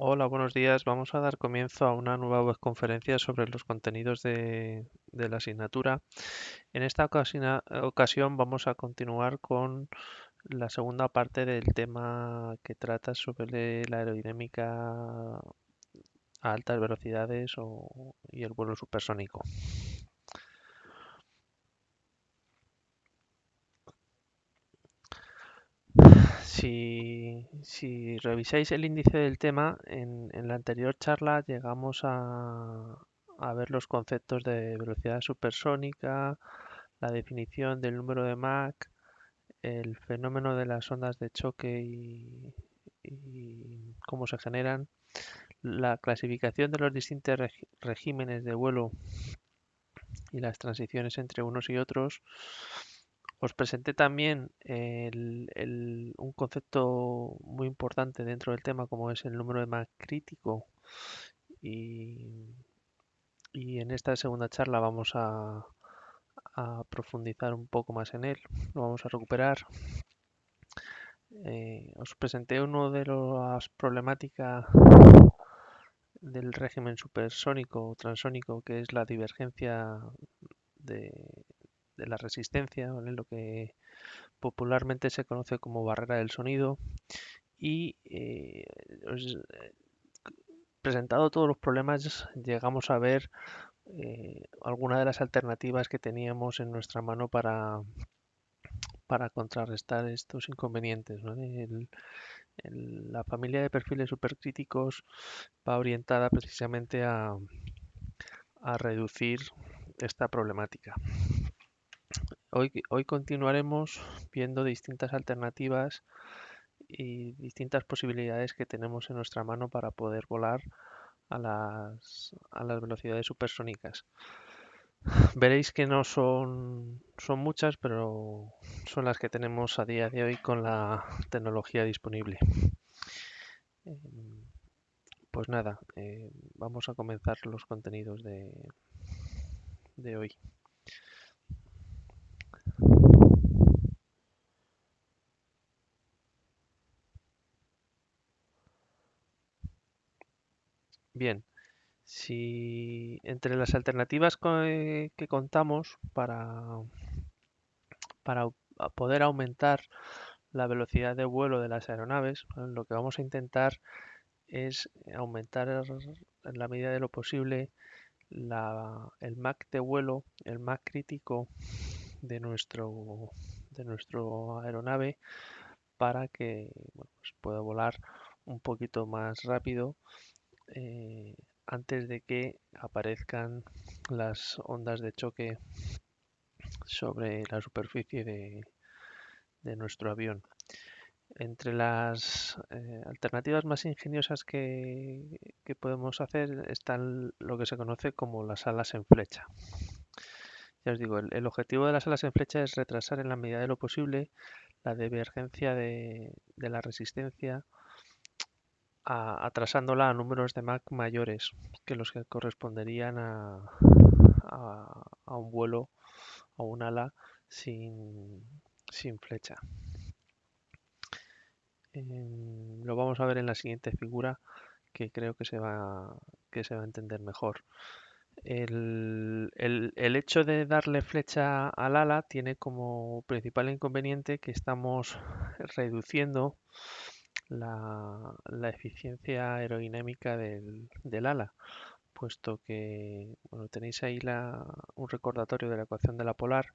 Hola, buenos días. Vamos a dar comienzo a una nueva webconferencia sobre los contenidos de la asignatura. En esta ocasión vamos a continuar con la segunda parte del tema que trata sobre la aerodinámica a altas velocidades y el vuelo supersónico. Si revisáis el índice del tema, en la anterior charla llegamos a ver los conceptos de velocidad supersónica, la definición del número de Mach, el fenómeno de las ondas de choque y cómo se generan, la clasificación de los distintos regímenes de vuelo y las transiciones entre unos y otros. Os presenté también un concepto muy importante dentro del tema, como es el número de Mach crítico, y, y en esta segunda charla vamos a profundizar un poco más en él, lo vamos a recuperar. Os presenté uno de las problemáticas del régimen supersónico o transónico, que es la divergencia de, de la resistencia, ¿vale? Lo que popularmente se conoce como barrera del sonido. Y os presentado todos los problemas, llegamos a ver algunas de las alternativas que teníamos en nuestra mano para contrarrestar estos inconvenientes, ¿no? La familia de perfiles supercríticos va orientada precisamente a reducir esta problemática. Hoy continuaremos viendo distintas alternativas y distintas posibilidades que tenemos en nuestra mano para poder volar a las velocidades supersónicas. Veréis que no son muchas, pero son las que tenemos a día de hoy con la tecnología disponible. Em, Pues nada, vamos a comenzar los contenidos de hoy. Bien, si entre las alternativas que contamos para poder aumentar la velocidad de vuelo de las aeronaves, ¿vale? Lo que vamos a intentar es aumentar en la medida de lo posible el Mach de vuelo, el Mach crítico de nuestro aeronave para que bueno, pues pueda volar un poquito más rápido antes de que aparezcan las ondas de choque sobre la superficie de nuestro avión. Entre las alternativas más ingeniosas que podemos hacer están lo que se conoce como las alas en flecha. Ya os digo, el objetivo de las alas en flecha es retrasar en la medida de lo posible la divergencia de la resistencia, atrasándola a números de Mach mayores que los que corresponderían a un vuelo o un ala sin flecha. Lo vamos a ver en la siguiente figura, que creo que se va a entender mejor. El hecho de darle flecha al ala tiene como principal inconveniente que estamos reduciendo la eficiencia aerodinámica del ala, puesto que, bueno, tenéis ahí un recordatorio de la ecuación de la polar.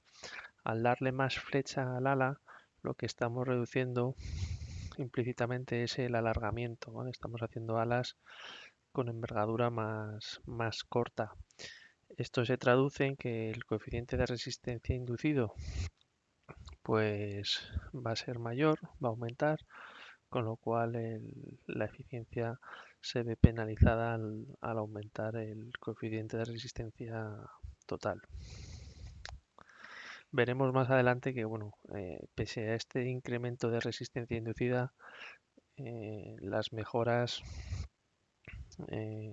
Al darle más flecha al ala, lo que estamos reduciendo implícitamente es el alargamiento, ¿vale? Estamos haciendo alas con envergadura más corta. Esto se traduce en que el coeficiente de resistencia inducido pues va a ser mayor, va a aumentar, con lo cual la eficiencia se ve penalizada al aumentar el coeficiente de resistencia total. Veremos más adelante que, bueno, pese a este incremento de resistencia inducida, las mejoras eh,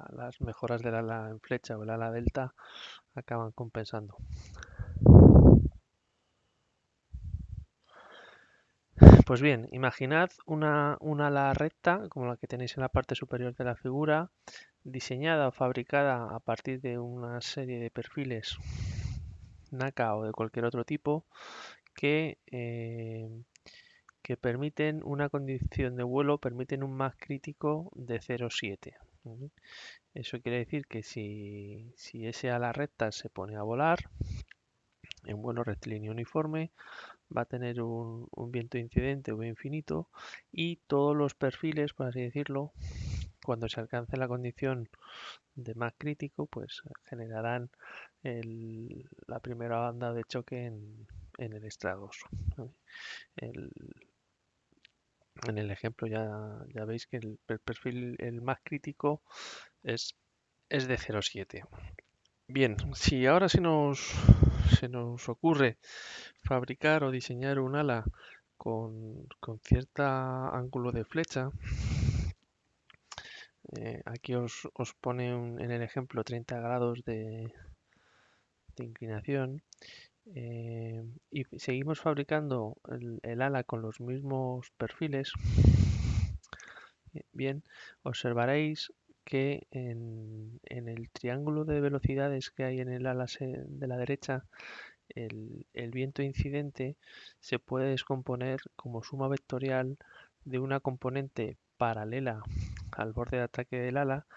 las mejoras del ala en flecha o el ala delta acaban compensando. Pues bien, imaginad una ala recta, como la que tenéis en la parte superior de la figura, diseñada o fabricada a partir de una serie de perfiles NACA o de cualquier otro tipo que permiten una condición de vuelo, permiten un Mach crítico de 0,7. ¿Vale? Eso quiere decir que si ese ala recta se pone a volar en vuelo rectilíneo uniforme, va a tener un viento incidente V infinito y todos los perfiles, por así decirlo, cuando se alcance la condición de Mach crítico, pues generarán la primera banda de choque en el estrados. ¿Vale? El, en el ejemplo ya veis que el perfil, el más crítico es de 0,7. Bien, si ahora se nos ocurre fabricar o diseñar un ala con cierta ángulo de flecha, aquí os pone en el ejemplo 30 grados de inclinación, y seguimos fabricando el ala con los mismos perfiles, bien, observaréis que en el triángulo de velocidades que hay en el ala de la derecha, el viento incidente se puede descomponer como suma vectorial de una componente paralela al borde de ataque del ala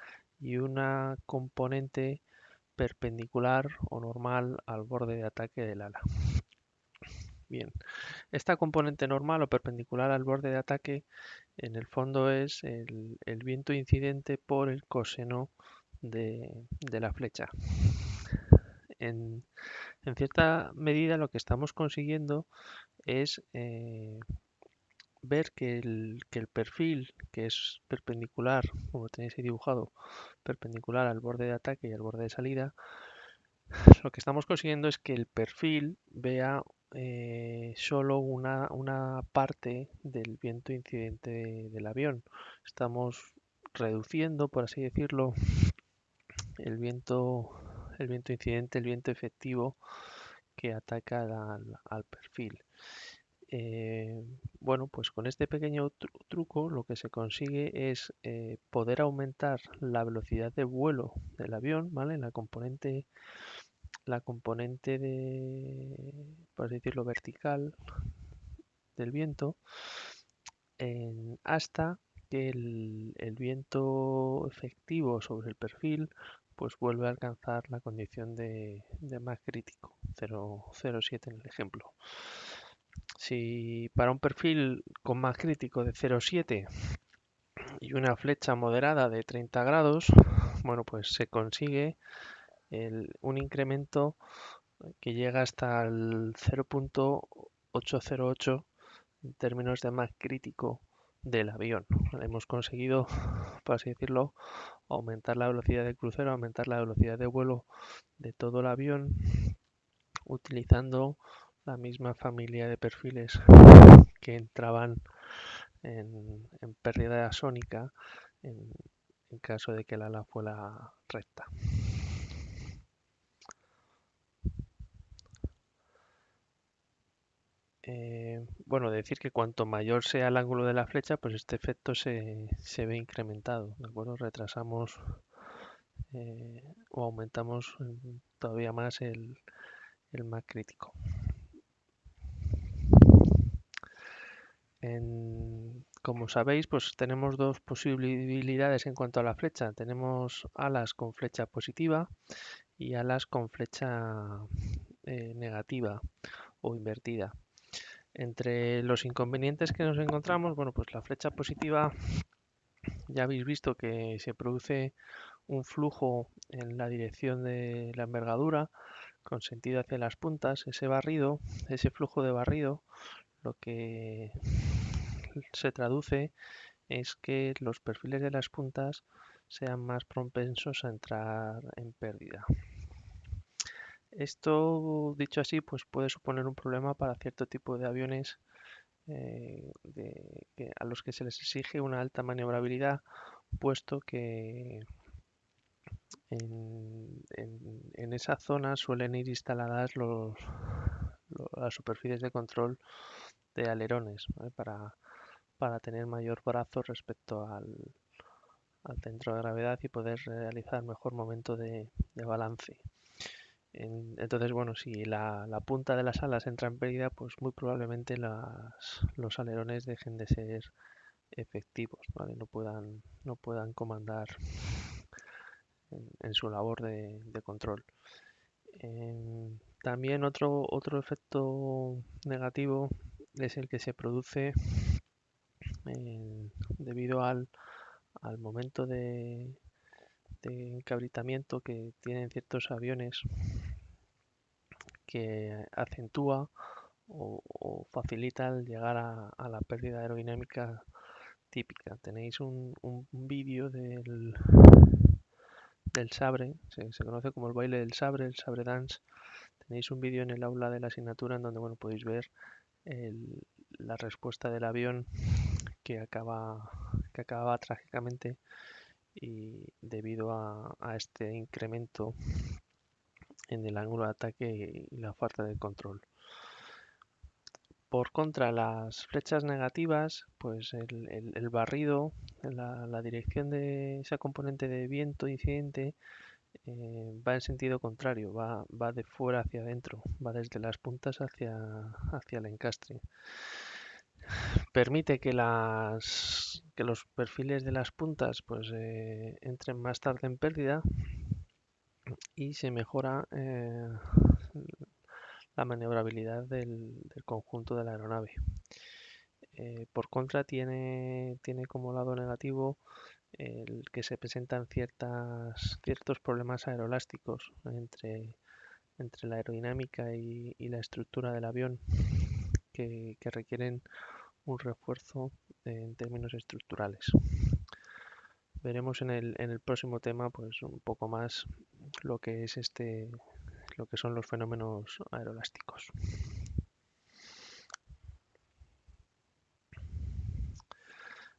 y una componente perpendicular o normal al borde de ataque del ala. Bien, esta componente normal o perpendicular al borde de ataque en el fondo es el viento incidente por el coseno de la flecha. En cierta medida lo que estamos consiguiendo es ver que el perfil que es perpendicular, como tenéis ahí dibujado, perpendicular al borde de ataque y al borde de salida, lo que estamos consiguiendo es que el perfil vea solo una parte del viento incidente del avión. Estamos reduciendo, por así decirlo, el viento incidente, el viento efectivo que ataca al perfil. Bueno, pues con este pequeño truco lo que se consigue es poder aumentar la velocidad de vuelo del avión, ¿vale? La componente por así decirlo, vertical del viento, hasta que el viento efectivo sobre el perfil pues vuelve a alcanzar la condición de Mach crítico, 0,7 en el ejemplo. Si para un perfil con Mach crítico de 0,7 y una flecha moderada de 30 grados, bueno, pues se consigue un incremento que llega hasta el 0,808 en términos de Mach crítico del avión. Hemos conseguido, por así decirlo, aumentar la velocidad de crucero, aumentar la velocidad de vuelo de todo el avión utilizando la misma familia de perfiles que entraban en pérdida sónica en caso de que el ala fuera recta. Bueno, decir que cuanto mayor sea el ángulo de la flecha, pues este efecto se ve incrementado, ¿de acuerdo? Retrasamos o aumentamos todavía más el Mach crítico. Como sabéis, pues tenemos dos posibilidades en cuanto a la flecha. Tenemos alas con flecha positiva y alas con flecha negativa o invertida. Entre los inconvenientes que nos encontramos, bueno, pues la flecha positiva, ya habéis visto que se produce un flujo en la dirección de la envergadura con sentido hacia las puntas. Ese flujo de barrido, lo que se traduce es que los perfiles de las puntas sean más propensos a entrar en pérdida. Esto, dicho así, pues puede suponer un problema para cierto tipo de aviones a los que se les exige una alta maniobrabilidad, puesto que en esa zona suelen ir instaladas las superficies de control alerones, ¿vale? Para tener mayor brazo respecto al centro de gravedad y poder realizar mejor momento de balance. Entonces, bueno, si la punta de las alas entra en pérdida, pues muy probablemente los alerones dejen de ser efectivos, ¿vale? No puedan comandar en su labor de control. También otro efecto negativo es el que se produce debido al momento de encabritamiento que tienen ciertos aviones, que acentúa o facilita el llegar a la pérdida aerodinámica típica. Tenéis un vídeo del sabre, se conoce como el baile del sabre, el sabre dance. Tenéis un vídeo en el aula de la asignatura en donde, bueno, podéis ver la respuesta del avión que acababa trágicamente y debido a este incremento en el ángulo de ataque y la falta de control. Por contra, las flechas negativas, pues el barrido, la dirección de esa componente de viento incidente va en sentido contrario, va de fuera hacia adentro, va desde las puntas hacia el encastre. Permite que los perfiles de las puntas pues entren más tarde en pérdida y se mejora la maniobrabilidad del conjunto de la aeronave. Por contra, tiene como lado negativo el que se presentan ciertos problemas aerolásticos entre la aerodinámica y la estructura del avión que requieren un refuerzo en términos estructurales. Veremos en el próximo tema pues un poco más lo que es lo que son los fenómenos aerolásticos.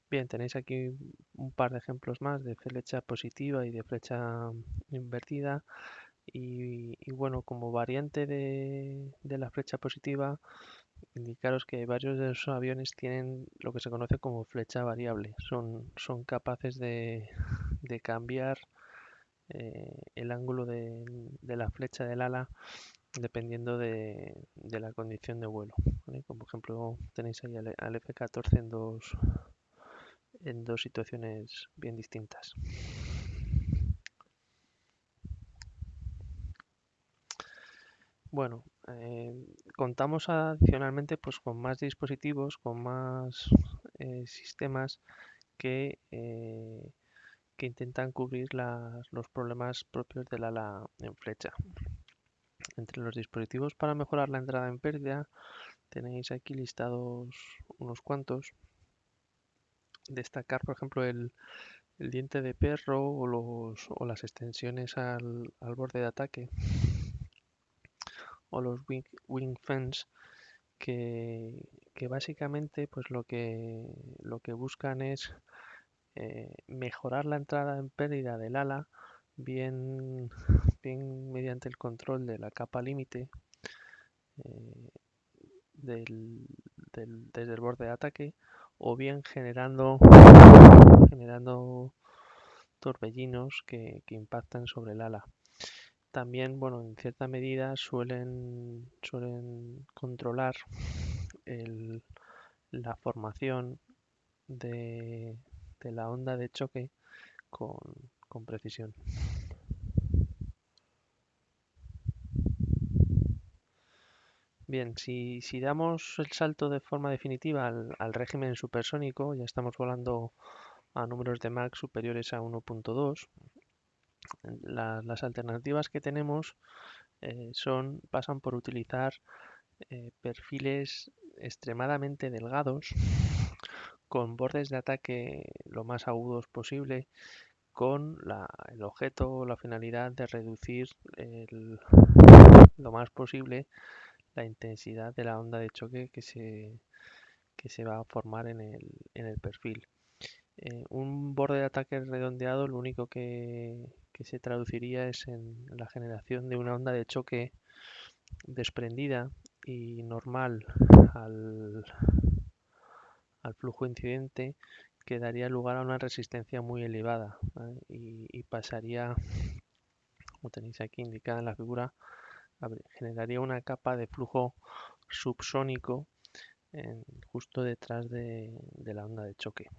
Bien, tenéis aquí un par de ejemplos más de flecha positiva y de flecha invertida. Y bueno, como variante de la flecha positiva, indicaros que varios de los aviones tienen lo que se conoce como flecha variable. Son capaces de cambiar el ángulo de la flecha del ala dependiendo de la condición de vuelo, ¿vale? Como ejemplo tenéis ahí al F-14 en dos situaciones bien distintas. Bueno, contamos adicionalmente pues con más dispositivos, con más sistemas que intentan cubrir los problemas propios del ala en flecha. Entre los dispositivos para mejorar la entrada en pérdida tenéis aquí listados unos cuantos. Destacar, por ejemplo, el diente de perro o las extensiones al borde de ataque o los wing fence que básicamente pues lo que buscan es mejorar la entrada en pérdida del ala bien mediante el control de la capa límite eh, desde el borde de ataque o bien generando torbellinos que impactan sobre el ala. También, bueno, en cierta medida suelen controlar la formación de la onda de choque con precisión. Bien, si damos el salto de forma definitiva al régimen supersónico, ya estamos volando a números de Mach superiores a 1.2. Las alternativas que tenemos pasan por utilizar perfiles extremadamente delgados con bordes de ataque lo más agudos posible, con el objeto o la finalidad de reducir lo más posible la intensidad de la onda de choque que se va a formar en el perfil. Un borde de ataque redondeado lo único que se traduciría es en la generación de una onda de choque desprendida y normal al, al flujo incidente, que daría lugar a una resistencia muy elevada, ¿vale? Y pasaría, como tenéis aquí indicada en la figura, generaría una capa de flujo subsónico justo detrás de la onda de choque.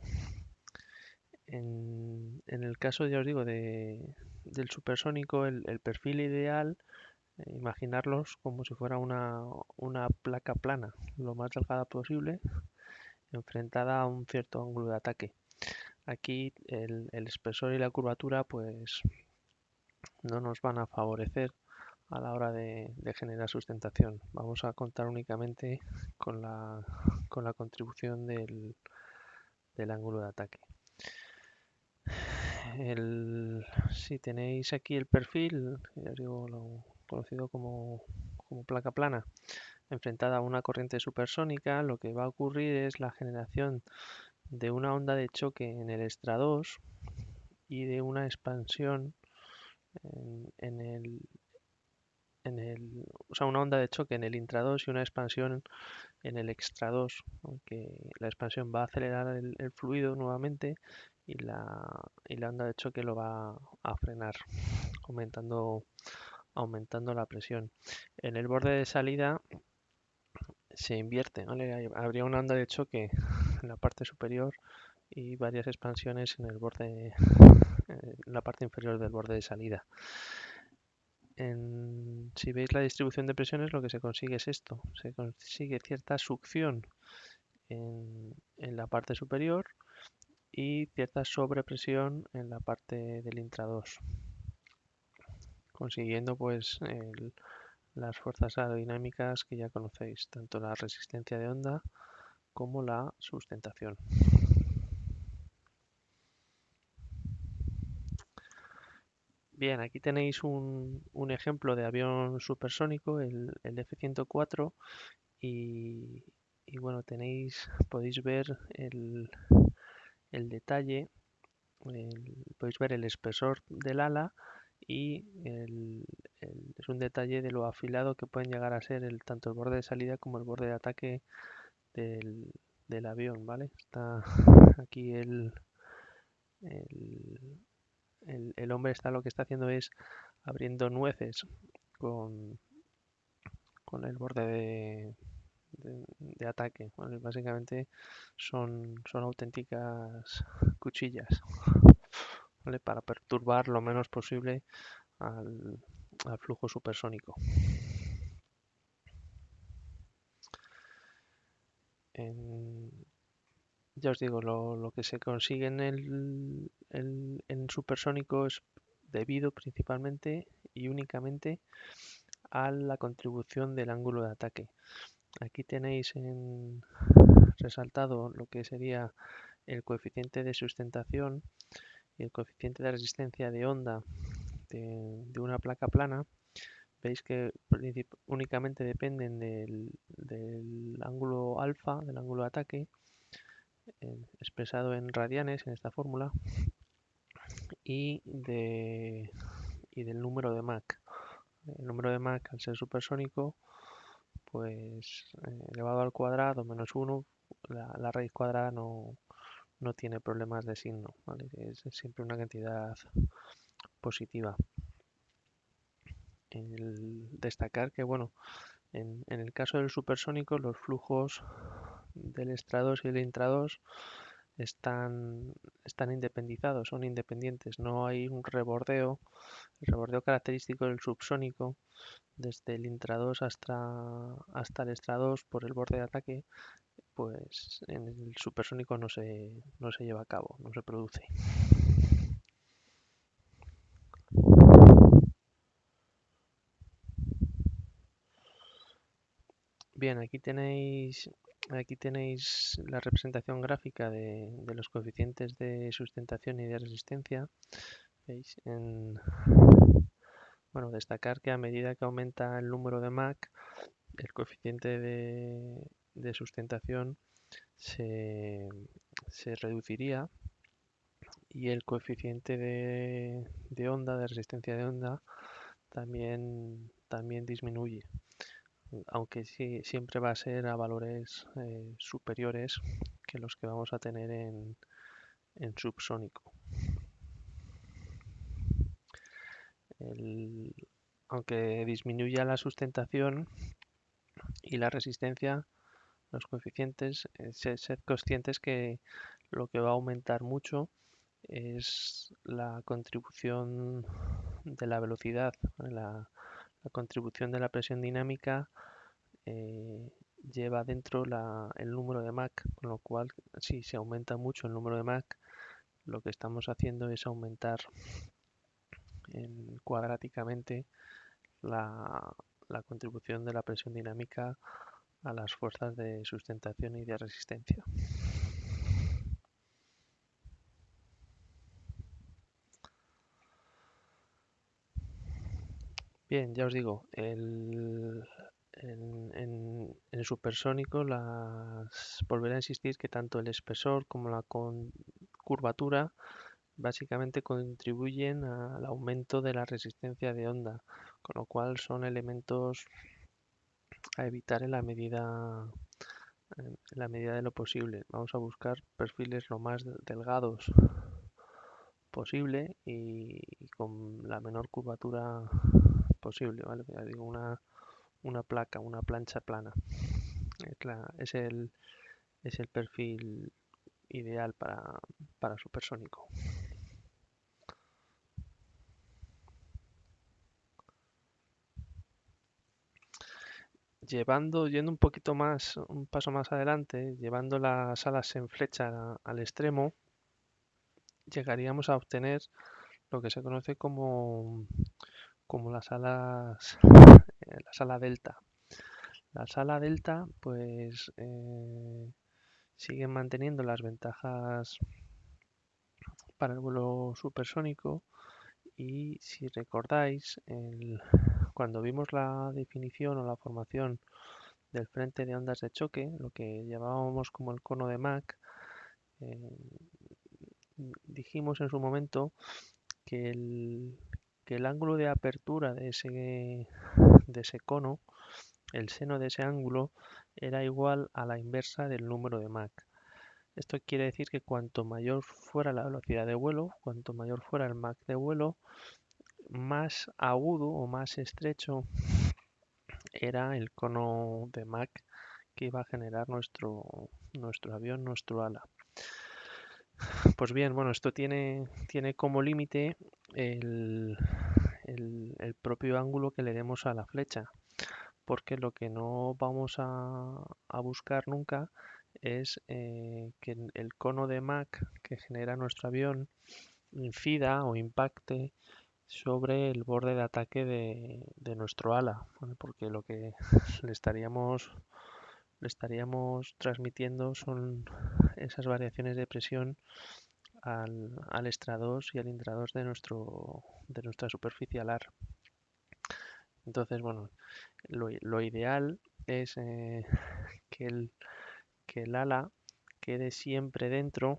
En el caso, ya os digo, del supersónico, el perfil ideal, imaginarlos como si fuera una placa plana, lo más delgada posible, enfrentada a un cierto ángulo de ataque. Aquí el espesor y la curvatura pues no nos van a favorecer a la hora de generar sustentación. Vamos a contar únicamente con la contribución del ángulo de ataque. Si tenéis aquí el perfil, ya os digo, lo conocido como placa plana, enfrentada a una corriente supersónica, lo que va a ocurrir es la generación de una onda de choque en el extra 2 y de una expansión en o sea, una onda de choque en el intra 2 y una expansión en el extra 2, aunque la expansión va a acelerar el fluido nuevamente y la onda de choque lo va a frenar, aumentando la presión. En el borde de salida se invierte, ¿vale? Habría una onda de choque en la parte superior y varias expansiones en el borde, en la parte inferior del borde de salida. Si veis la distribución de presiones, lo que se consigue es esto: se consigue cierta succión en la parte superior y cierta sobrepresión en la parte del intra 2, consiguiendo pues las fuerzas aerodinámicas que ya conocéis, tanto la resistencia de onda como la sustentación. Bien, aquí tenéis un ejemplo de avión supersónico, el F-104, y, bueno, podéis ver el detalle, podéis ver el espesor del ala y es un detalle de lo afilado que pueden llegar a ser tanto el borde de salida como el borde de ataque del avión, ¿vale? Está aquí el, el hombre lo que está haciendo es abriendo nueces con, con el borde de ataque, ¿vale? Básicamente son auténticas cuchillas, ¿vale? Para perturbar lo menos posible al flujo supersónico. Ya os digo, lo que se consigue en supersónico es debido principalmente y únicamente a la contribución del ángulo de ataque. Aquí tenéis resaltado lo que sería el coeficiente de sustentación y el coeficiente de resistencia de onda de una placa plana. Veis que únicamente dependen del ángulo alfa, del ángulo de ataque, expresado en radianes en esta fórmula, y del número de Mach. El número de Mach, al ser supersónico, pues elevado al cuadrado menos 1, la raíz cuadrada no tiene problemas de signo, ¿vale? Es siempre una cantidad positiva. Destacar que, bueno, en el caso del supersónico, los flujos del extra 2 y el intra 2 están independizados, son independientes, no hay un rebordeo. El rebordeo característico del subsónico, desde el intra 2 hasta el extra 2 por el borde de ataque, pues en el supersónico no se lleva a cabo, no se produce. Bien, aquí tenéis la representación gráfica de los coeficientes de sustentación y de resistencia. ¿Veis? Bueno, destacar que a medida que aumenta el número de Mach, el coeficiente de sustentación se reduciría y el coeficiente de onda, de resistencia de onda, también disminuye. aunque sí, siempre va a ser a valores superiores que los que vamos a tener en subsónico. El- Aunque disminuya la sustentación y la resistencia, los coeficientes, sed conscientes que lo que va a aumentar mucho es la contribución de la velocidad, ¿vale? La contribución de la presión dinámica lleva dentro el número de Mach, con lo cual si se aumenta mucho el número de Mach, lo que estamos haciendo es aumentar cuadráticamente la contribución de la presión dinámica a las fuerzas de sustentación y de resistencia. Bien, ya os digo, en supersónico volveré a insistir que tanto el espesor como la curvatura básicamente contribuyen al aumento de la resistencia de onda, con lo cual son elementos a evitar en la medida de lo posible. Vamos a buscar perfiles lo más delgados posible y con la menor curvatura posible, ¿vale? Ya digo, una placa, una plancha plana. Es el perfil ideal para supersónico. Yendo un paso más adelante, llevando las alas en flecha al extremo, llegaríamos a obtener lo que se conoce como la sala delta. La sala delta, pues, siguen manteniendo las ventajas para el vuelo supersónico y si recordáis, cuando vimos la definición o la formación del frente de ondas de choque, lo que llamábamos como el cono de Mach, eh, dijimos en su momento que el ángulo de apertura de ese cono, el seno de ese ángulo, era igual a la inversa del número de Mach. Esto quiere decir que cuanto mayor fuera la velocidad de vuelo, cuanto mayor fuera el Mach de vuelo, más agudo o más estrecho era el cono de Mach que iba a generar nuestro avión, nuestro ala. Pues bien, bueno, esto tiene como límite el, el propio ángulo que le demos a la flecha, porque lo que no vamos a buscar nunca es que el cono de Mach que genera nuestro avión incida o impacte sobre el borde de ataque de nuestro ala, ¿vale? Porque lo que le estaríamos transmitiendo son esas variaciones de presión al estrados y al intrados de nuestra superficie alar. Entonces, bueno, lo ideal es que el ala quede siempre dentro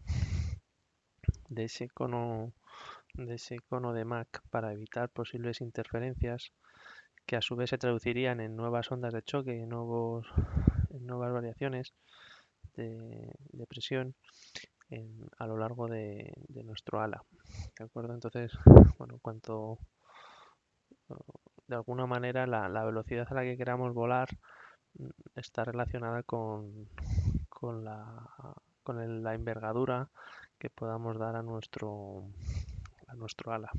de ese cono de Mach para evitar posibles interferencias que a su vez se traducirían en nuevas ondas de choque, en nuevas variaciones de presión a lo largo de nuestro ala. ¿De acuerdo? Entonces, bueno, de alguna manera la velocidad a la que queramos volar está relacionada con la envergadura que podamos dar a nuestro ala.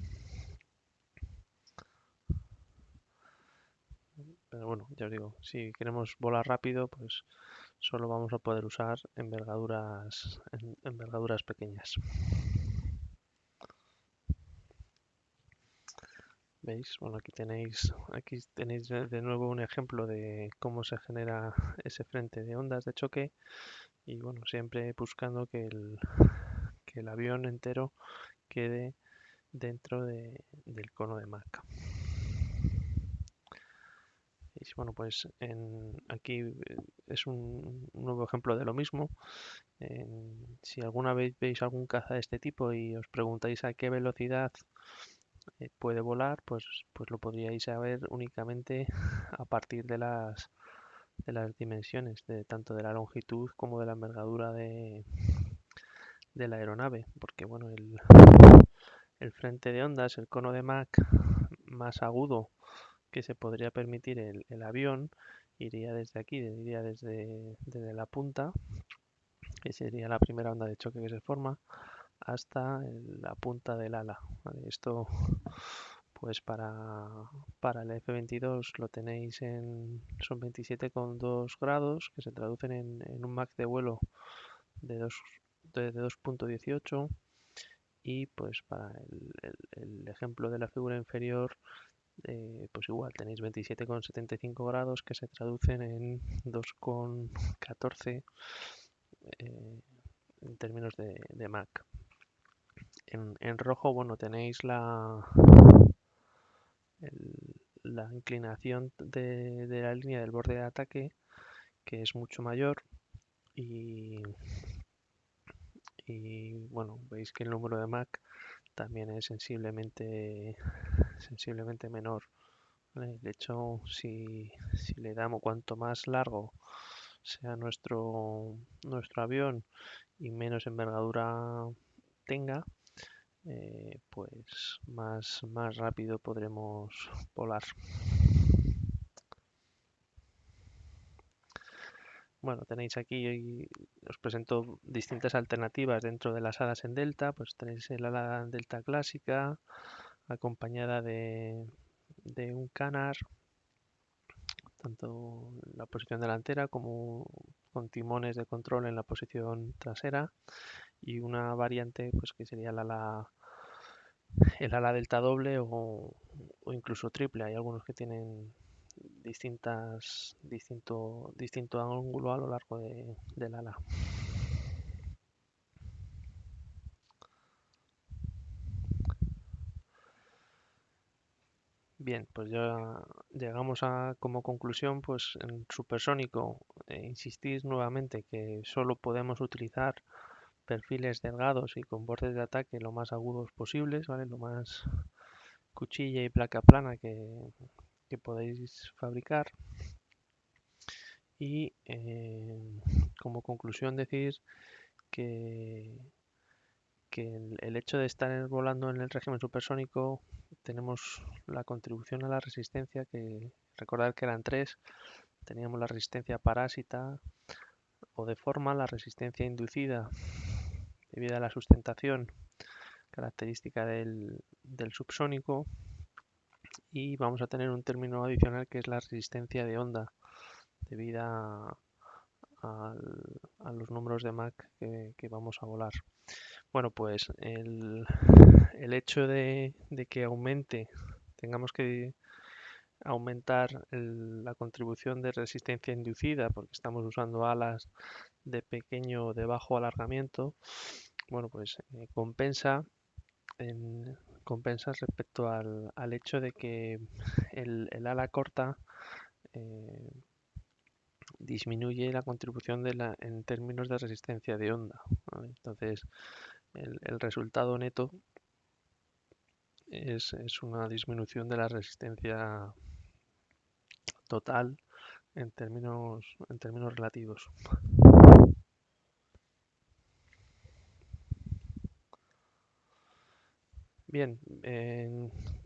Pero bueno, ya os digo, si queremos volar rápido, pues solo vamos a poder usar envergaduras pequeñas. ¿Veis? Bueno, aquí tenéis de nuevo un ejemplo de cómo se genera ese frente de ondas de choque y bueno, siempre buscando que el avión entero quede dentro del cono de Mach. Y bueno, pues aquí es un nuevo ejemplo de lo mismo. Si alguna vez veis algún caza de este tipo y os preguntáis a qué velocidad puede volar, pues lo podríais saber únicamente a partir de las las dimensiones de tanto de la longitud como de la envergadura de la aeronave, porque bueno, el frente de ondas, el cono de Mach más agudo que se podría permitir el avión, iría desde aquí, iría desde la punta, que sería la primera onda de choque que se forma, hasta la punta del ala. ¿Vale? Esto, pues para el F-22 lo tenéis son 27,2 grados, que se traducen en un Mach de vuelo de 2,18, y pues para el ejemplo de la figura inferior, pues igual tenéis 27,75 grados, que se traducen en 2,14 en términos de Mach. En rojo, bueno, tenéis la inclinación de la línea del borde de ataque, que es mucho mayor, y, bueno, veis que el número de Mach también es sensiblemente menor. ¿Vale? De hecho, si le damos, cuanto más largo sea nuestro avión y menos envergadura tenga, pues más rápido podremos volar. Bueno, tenéis aquí, os presento distintas alternativas dentro de las alas en delta. Pues tenéis el ala en delta clásica, acompañada de un canard, tanto en la posición delantera como con timones de control en la posición trasera, y una variante pues que sería el ala delta doble o incluso triple. Hay algunos que tienen distinto ángulo a lo largo del ala. Bien, pues ya llegamos como conclusión, pues en supersónico, insistís nuevamente que solo podemos utilizar perfiles delgados y con bordes de ataque lo más agudos posibles, ¿vale? Lo más cuchilla y placa plana que podéis fabricar. Y como conclusión decir que, el hecho de estar volando en el régimen supersónico, tenemos la contribución a la resistencia, que recordad que eran tres. Teníamos la resistencia parásita o de forma, la resistencia inducida debido a la sustentación característica del subsónico, y vamos a tener un término adicional que es la resistencia de onda debida a los números de Mach que vamos a volar. Bueno, pues el hecho de que tengamos que aumentar la contribución de resistencia inducida, porque estamos usando alas de bajo alargamiento, bueno, pues compensa respecto al hecho de que el ala corta eh, disminuye la contribución en términos de resistencia de onda, ¿vale? Entonces, el resultado neto es una disminución de la resistencia total en términos relativos. Bien,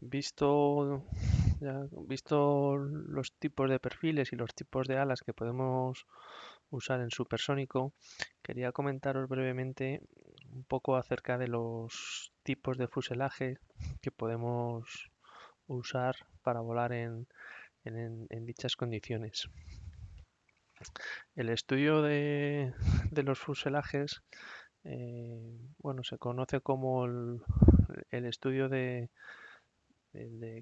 visto los tipos de perfiles y los tipos de alas que podemos usar en supersónico, quería comentaros brevemente un poco acerca de los tipos de fuselaje que podemos usar para volar en dichas condiciones. El estudio de los fuselajes, bueno, se conoce como el estudio de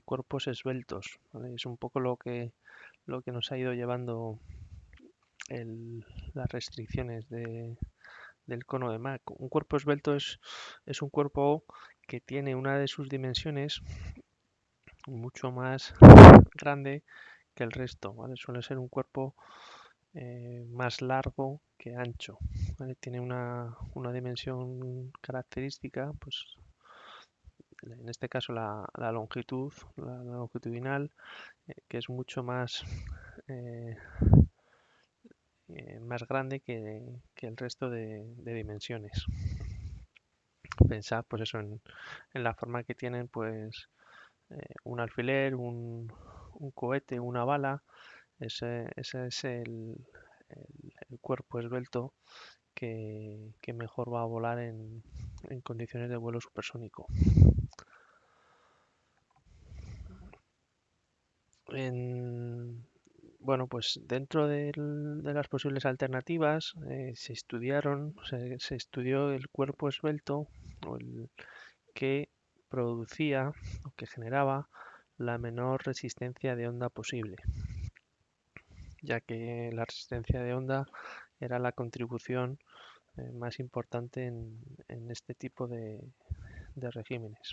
cuerpos esbeltos, ¿vale? Es un poco lo que nos ha ido llevando las restricciones del cono de Mach. Un cuerpo esbelto es un cuerpo que tiene una de sus dimensiones mucho más grande que el resto, ¿vale? Suele ser un cuerpo más largo que ancho, ¿vale? Tiene una dimensión característica, pues en este caso la longitud, la longitudinal, que es mucho más más grande que el resto de dimensiones. Pensad pues eso en la forma que tienen pues un alfiler, un cohete, una bala. Ese es el cuerpo esbelto que mejor va a volar en condiciones de vuelo supersónico. Bueno, pues dentro de las posibles alternativas se estudió el cuerpo esbelto o que producía o que generaba la menor resistencia de onda posible, ya que la resistencia de onda era la contribución más importante en este tipo de regímenes.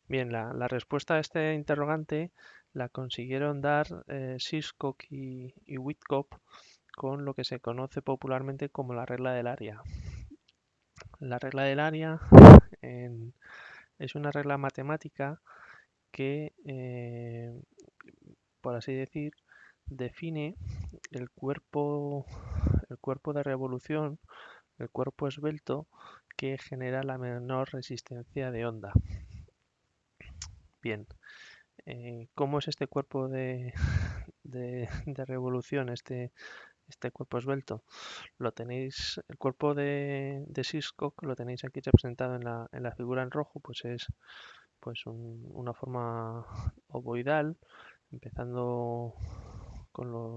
Bien, la respuesta a este interrogante la consiguieron dar Hitchcock y Whitcock con lo que se conoce popularmente como la regla del área. La regla del área es una regla matemática que, por así decir, define el cuerpo de revolución, el cuerpo esbelto que genera la menor resistencia de onda. Bien, ¿cómo es este cuerpo de revolución, este cuerpo esbelto? El cuerpo de Hitchcock lo tenéis aquí representado en la figura en rojo, pues es pues una forma ovoidal, empezando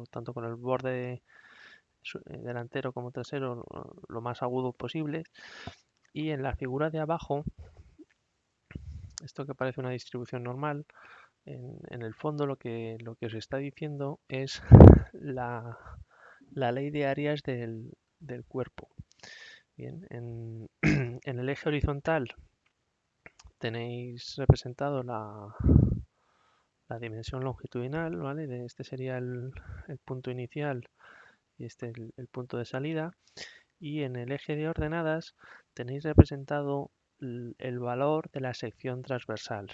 tanto con el borde delantero como trasero lo más agudo posible, y en la figura de abajo, esto que parece una distribución normal, en el fondo lo que os está diciendo es la ley de áreas del cuerpo. Bien, en el eje horizontal tenéis representado la dimensión longitudinal, ¿vale? Este sería el punto inicial y este el punto de salida. Y en el eje de ordenadas tenéis representado el valor de la sección transversal.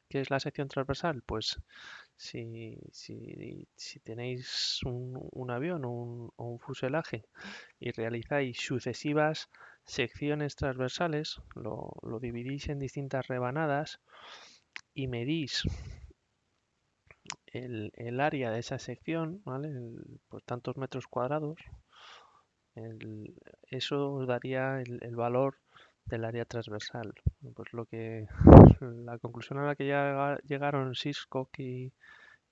¿Qué es la sección transversal? Pues si tenéis un avión o un fuselaje y realizáis sucesivas secciones transversales, lo dividís en distintas rebanadas y medís el área de esa sección, ¿vale? Por tantos metros cuadrados, eso os daría el valor del área transversal. Pues la conclusión a la que llegaron Hitchcock y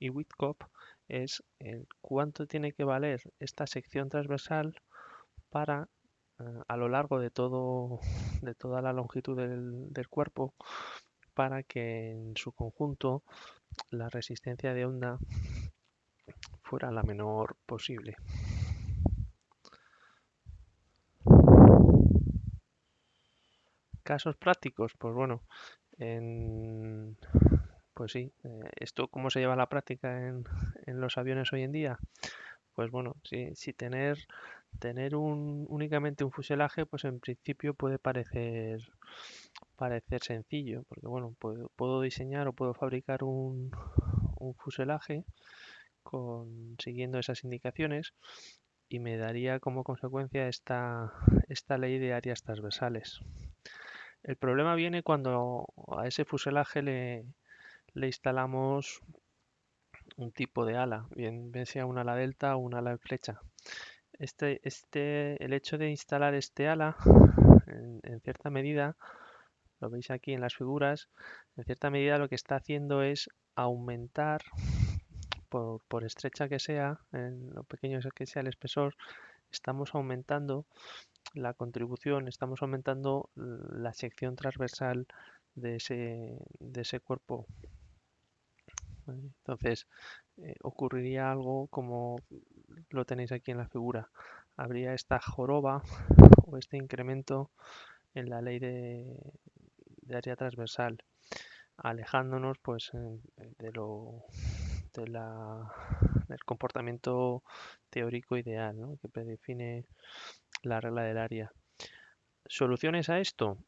Whitcock es cuánto tiene que valer esta sección transversal para a lo largo de toda la longitud del cuerpo, para que en su conjunto la resistencia de onda fuera la menor posible. Casos prácticos, pues bueno, pues sí, esto cómo se lleva a la práctica en los aviones hoy en día. Pues bueno, si tener únicamente un fuselaje, pues en principio puede parecer sencillo, porque bueno, puedo diseñar o puedo fabricar un fuselaje siguiendo esas indicaciones y me daría como consecuencia esta ley de áreas transversales. El problema viene cuando a ese fuselaje le instalamos un tipo de ala, bien sea un ala delta o un ala en flecha. El hecho de instalar este ala, en cierta medida, lo veis aquí en las figuras, en cierta medida lo que está haciendo es aumentar, por estrecha que sea, en lo pequeño que sea el espesor, estamos aumentando la contribución, estamos aumentando la sección transversal de ese cuerpo. Entonces, ocurriría algo como lo tenéis aquí en la figura. Habría esta joroba o este incremento en la ley de área transversal, alejándonos pues del comportamiento teórico ideal, ¿no?, que predefine la regla del área. ¿Soluciones a esto?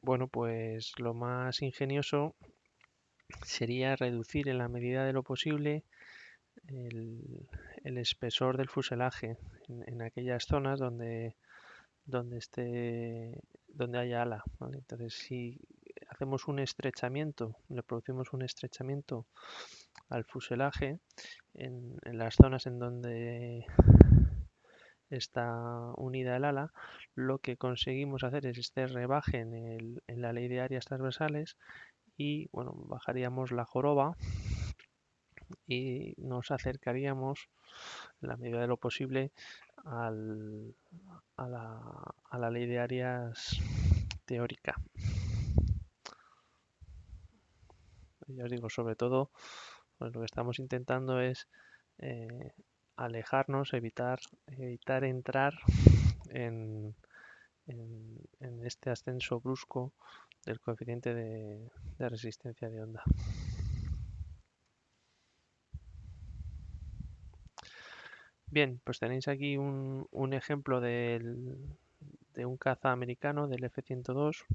Bueno, pues lo más ingenioso sería reducir en la medida de lo posible el espesor del fuselaje en aquellas zonas donde haya ala, ¿vale? Entonces, si hacemos un estrechamiento, le producimos un estrechamiento al fuselaje en las zonas en donde está unida el ala, lo que conseguimos hacer es este rebaje en la ley de áreas transversales y bueno, bajaríamos la joroba y nos acercaríamos en la medida de lo posible al, a la ley de áreas teórica. Ya os digo, sobre todo, pues lo que estamos intentando es alejarnos, evitar entrar en este ascenso brusco del coeficiente de resistencia de onda. Bien, pues tenéis aquí un ejemplo de un caza americano del F-102.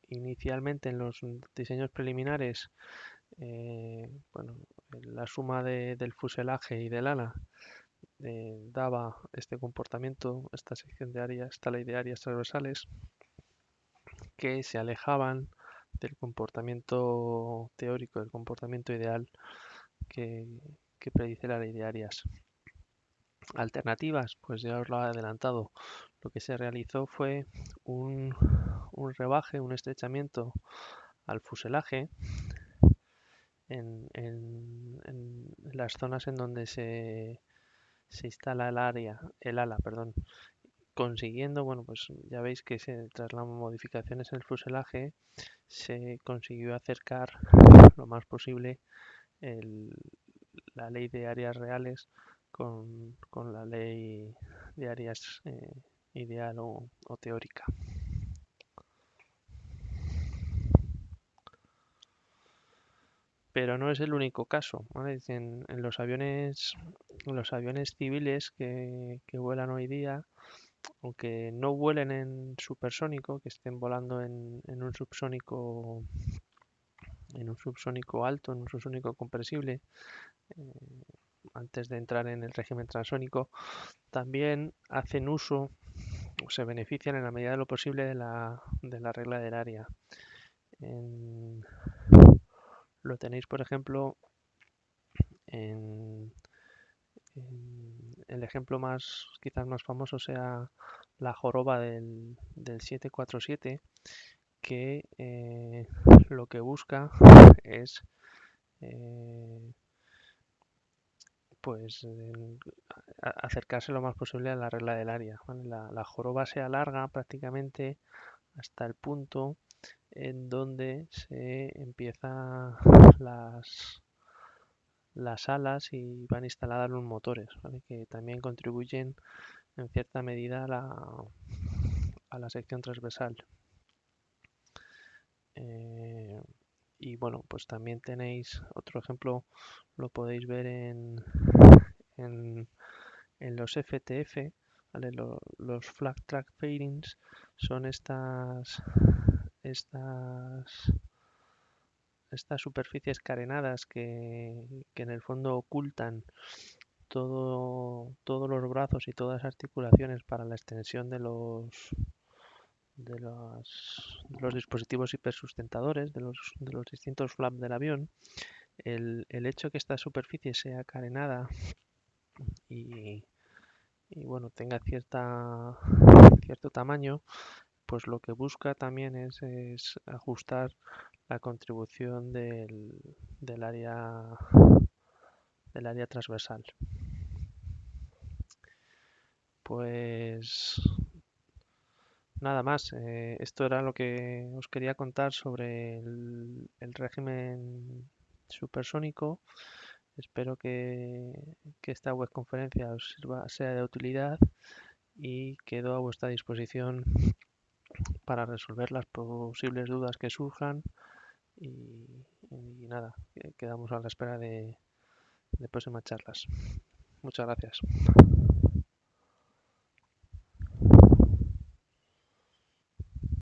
Inicialmente en los diseños preliminares, bueno, la suma del fuselaje y del ala daba este comportamiento, esta sección de áreas, esta ley de áreas transversales, que se alejaban del comportamiento teórico, del comportamiento ideal que predice la ley de áreas. Alternativas, pues ya os lo he adelantado. Lo que se realizó fue un rebaje, un estrechamiento al fuselaje en las zonas en donde se instala el ala, perdón, consiguiendo, bueno, pues ya veis que tras las modificaciones en el fuselaje se consiguió acercar lo más posible la ley de áreas reales con la ley de áreas ideal o teórica. Pero no es el único caso, ¿vale? En los aviones civiles que vuelan hoy día, aunque no vuelen en supersónico, que estén volando en un subsónico alto, en un subsónico compresible, antes de entrar en el régimen transónico, también hacen uso o se benefician en la medida de lo posible de la regla del área. Lo tenéis, por ejemplo, en el ejemplo quizás más famoso sea la joroba del 747, que lo que busca es pues acercarse lo más posible a la regla del área, ¿vale? La joroba se alarga prácticamente hasta el punto en donde se empiezan las alas y van instaladas los motores, ¿vale? Que también contribuyen en cierta medida a la sección transversal. Y bueno, pues también tenéis otro ejemplo, lo podéis ver en los FTF, ¿vale? Los Flag Track Fairings son estas superficies carenadas que en el fondo ocultan todos los brazos y todas las articulaciones para la extensión de los dispositivos hipersustentadores, de los distintos flaps del avión. El hecho que esta superficie sea carenada y bueno, tenga cierto tamaño, pues lo que busca también es ajustar la contribución del área transversal. Pues nada más, esto era lo que os quería contar sobre el régimen supersónico. Espero que esta webconferencia os sea de utilidad y quedo a vuestra disposición para resolver las posibles dudas que surjan y nada, quedamos a la espera de próximas charlas. Muchas gracias.